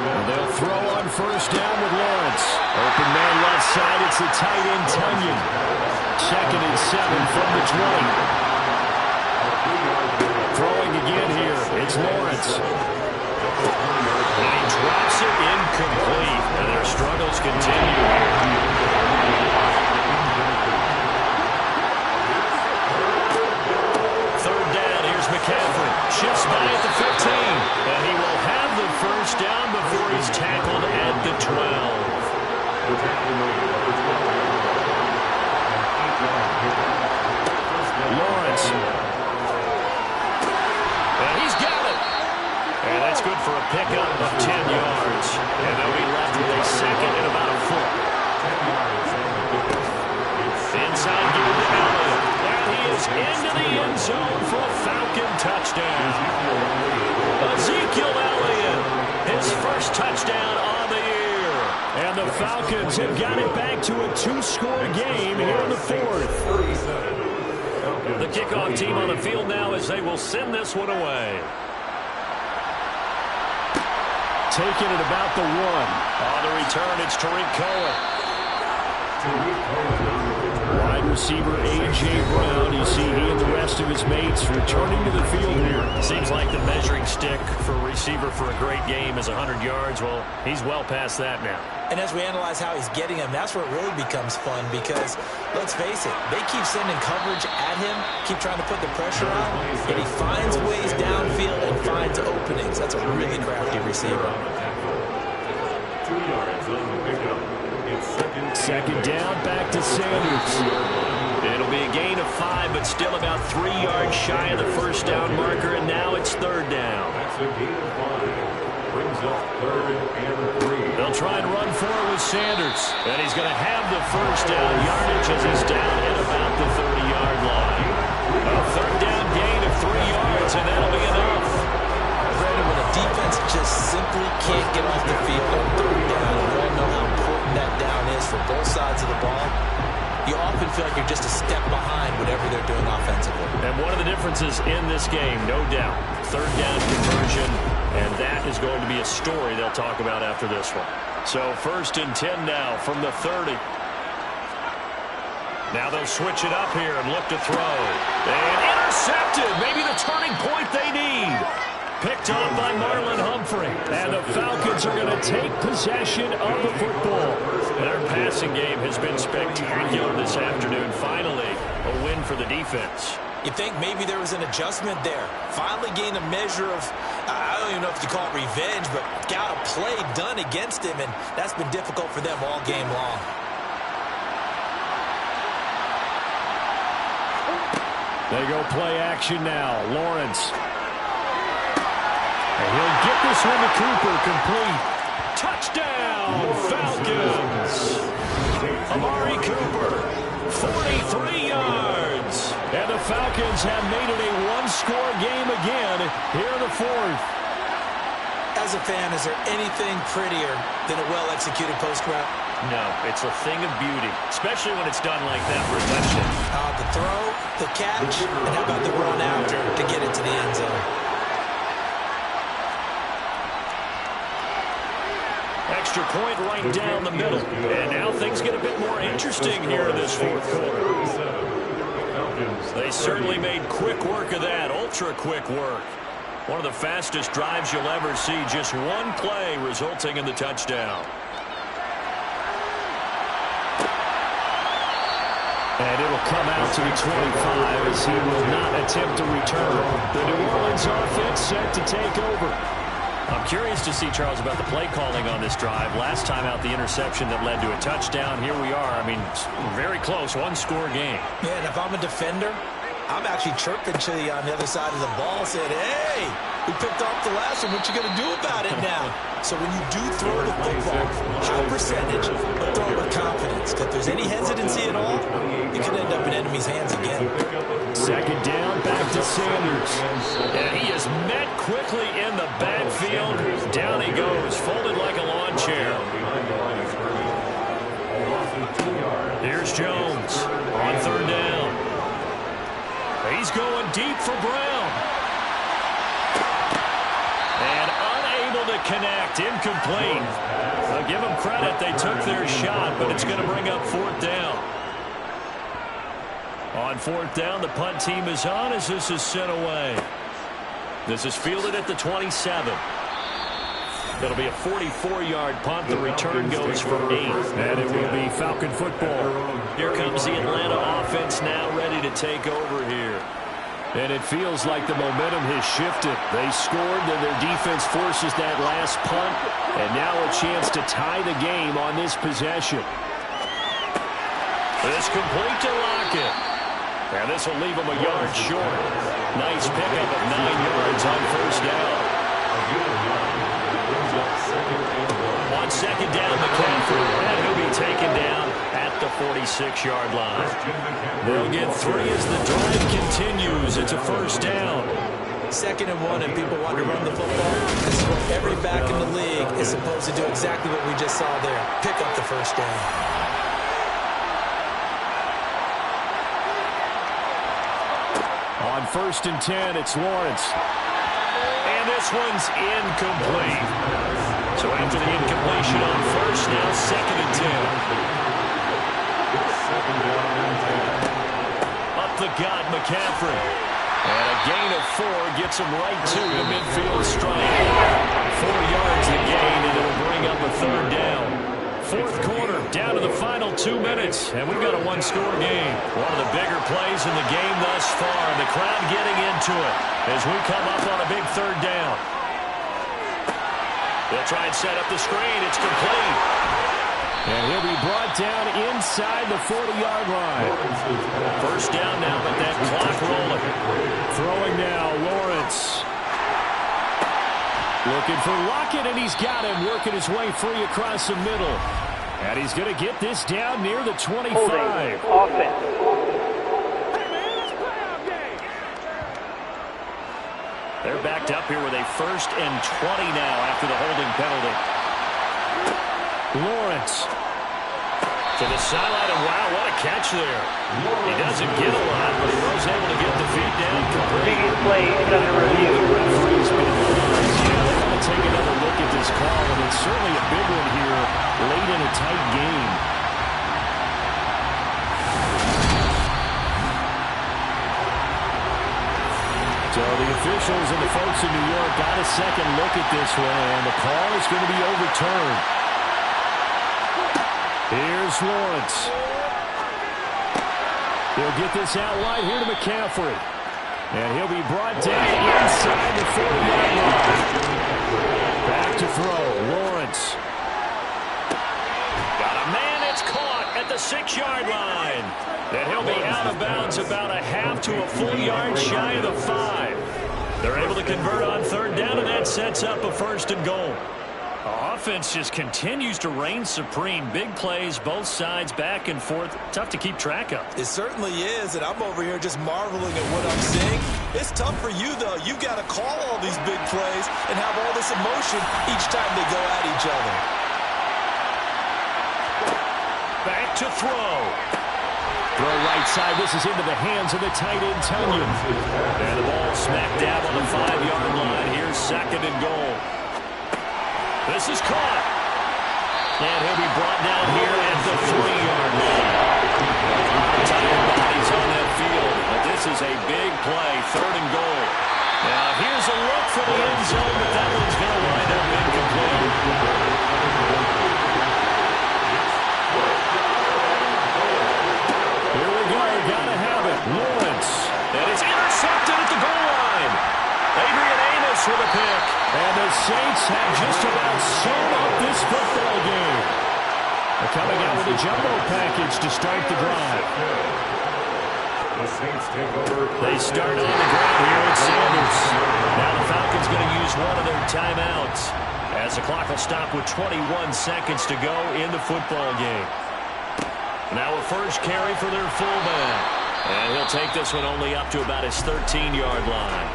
And they'll throw on first down with Lawrence. Open man left side. It's the tight end Tunyon. 2nd and 7 from the 20. Throwing again here. It's Lawrence. And he drops it incomplete. And their struggles continue. Third down. Here's McCaffrey. Shifts by at the 15. And he will have the first down before he's tackled at the 12. Lawrence. And he's got it. And that's good for a pickup of 10 yards. And they'll be left with a second and about a foot. Inside give to Elliott. And he is into the end zone for a Falcon touchdown. Ezekiel Elliott, his first touchdown on the year. And the Falcons have got it back to a 2-score game here in the 4th. The kickoff team on the field now as they will send this one away. Taking it about the 1. On the return, it's Tariq Cohen. Wide receiver A.J. Brown. You see he and the rest of his mates returning to the field here. Seems like the measuring stick for a receiver for a great game is 100 yards. Well, he's well past that now. And as we analyze how he's getting him, that's where it really becomes fun because, let's face it, they keep sending coverage at him, keep trying to put the pressure on, and he finds ways downfield and finds openings. That's a really crafty receiver. 2 yards on the pickup. It's second down, back to Sanders. It'll be a gain of 5, but still about 3 yards shy of the first down marker, and now it's third down. That's a gain of 5. Brings up 3rd and 3. They'll try and run for it with Sanders. And he's going to have the first down yardage as he's down at about the 30-yard line. A third down gain of 3 yards, and that'll be enough. Brandon, when a defense just simply can't get off the field on third down, we all know how important that down is for both sides of the ball. You often feel like you're just a step behind whatever they're doing offensively. And one of the differences in this game, no doubt, third down conversion, and that is going to be a story they'll talk about after this one. So 1st and 10 now from the 30. Now they'll switch it up here and look to throw. And intercepted. Maybe the turning point they need. Picked up by Marlon Humphrey. And the Falcons are going to take possession of the football. And our passing game has been spectacular this afternoon. Finally, a win for the defense. You think maybe there was an adjustment there. Finally gained a measure of, I don't even know if you call it revenge, but got a play done against him, and that's been difficult for them all game long. They go play action now. Lawrence. And he'll get this one to Cooper, complete. Touchdown, Falcons. Falcons have made it a one-score game again here in the fourth. As a fan, is there anything prettier than a well-executed post route? No, it's a thing of beauty, especially when it's done like that for a touchdown. The throw, the catch, and how about the run after to get it to the end zone? Extra point right down the middle. And now things get a bit more interesting here in this fourth quarter. They certainly made quick work of that, ultra-quick work. One of the fastest drives you'll ever see, just one play resulting in the touchdown. And it'll come out to the 25 as he will not attempt to return. The New Orleans offense set to take over. I'm curious to see, Charles, about the play calling on this drive. Last time out, the interception that led to a touchdown. Here we are. I mean, very close, one-score game. Yeah, and if I'm a defender, I'm actually chirping to you on the other side of the ball, saying, hey, we picked off the last one. What you going to do about it now? So when you do throw the football, high percentage, but throw it with confidence. If there's any hesitancy at all, it could end up in enemy's hands again. Second down, back to Sanders. And he is met quickly in the backfield. Down he goes, folded like a lawn chair. Here's Jones on third down. He's going deep for Brown. And unable to connect, incomplete. I'll give them credit, they took their shot, but it's going to bring up fourth down. On fourth down, the punt team is on as this is sent away. This is fielded at the 27. It'll be a 44-yard punt. The return goes for 8. And it will be Falcon football. Here comes the Atlanta offense now ready to take over here. And it feels like the momentum has shifted. They scored, then their defense forces that last punt. And now a chance to tie the game on this possession. This complete to Lockett. And this will leave him a yard short. Nice pickup of 9 yards on first down. On second down, McCaffrey, and he'll be taken down at the 46-yard line. They'll get 3 as the drive continues. It's a first down. 2nd and 1, and people want to run the football. This is what every back in the league is supposed to do, exactly what we just saw there. Pick up the first down. On 1st and 10, it's Lawrence. And this one's incomplete. So after the incompletion on first, now 2nd and 10. Up the gut, McCaffrey. And a gain of 4 gets him right to the midfield stripe. 4 yards the gain, and it'll bring up a third down. Fourth quarter, down to the final 2 minutes, and we've got a one-score game. One of the bigger plays in the game thus far. The crowd getting into it as we come up on a big third down. They'll try and set up the screen. It's complete. And he'll be brought down inside the 40-yard line. First down now, but that clock rolling. Throwing now, Lawrence. Looking for Lockett, and he's got him, working his way free across the middle. And he's going to get this down near the 25. Holding offense. They're backed up here with a 1st and 20 now after the holding penalty. Lawrence to the sideline, and wow, what a catch there. He doesn't get a lot, but he was able to get the feet down complete. Previous play is under review. The referee's been they want to take another look at this call, and it's certainly a big one here late in a tight game. So the officials and the folks in New York got a second look at this one, and the call is going to be overturned. Here's Lawrence. He'll get this out wide here to McCaffrey. And he'll be brought down inside the 40-yard line. Back to throw, Lawrence. Got a man, it's caught at the 6-yard line. And he'll be out of bounds about a half to a full yard shy of the 5. They're able to convert on third down, and that sets up a 1st and goal. Offense just continues to reign supreme. Big plays, both sides, back and forth. Tough to keep track of. It certainly is, and I'm over here just marveling at what I'm seeing. It's tough for you, though. You've got to call all these big plays and have all this emotion each time they go at each other. Back to throw. Throw right side. This is into the hands of the tight end, Tunyon. And the ball smack dab on the 5-yard line. Here's 2nd and goal. This is caught. And he'll be brought down here at the 3-yard line. Tight bodies on that field. But this is a big play. 3rd and goal. Now here's a look for the end zone, but that one's going to wind up incomplete. Here we go. Gotta have it. Lawrence. And it's intercepted at the goal line. Adrian Amos with a pick. And the Saints have just about sewn up this football game. They're coming out with a jumbo package to start the drive. The Saints take over. They start on the ground here at Sanders. Now the Falcons going to use one of their timeouts as the clock will stop with 21 seconds to go in the football game. Now a first carry for their fullback. And he'll take this one only up to about his 13-yard line.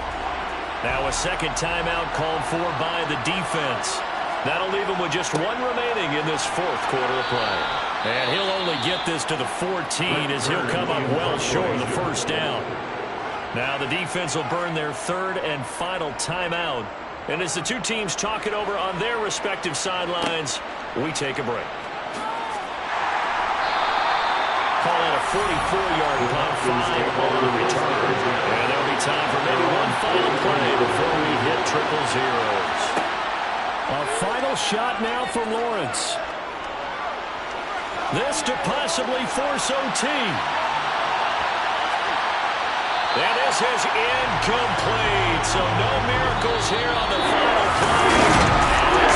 Now a second timeout called for by the defense. That'll leave him with just one remaining in this 4th quarter of play. And he'll only get this to the 14 as he'll come up well short of the first down. Now the defense will burn their 3rd and final timeout. And as the two teams talk it over on their respective sidelines, we take a break. Call it a 44-yard punt, 5 on the return. And there'll be time for maybe one final play before we hit triple zeros. A final shot now for Lawrence. This to possibly force OT. And this is incomplete. So no miracles here on the final play.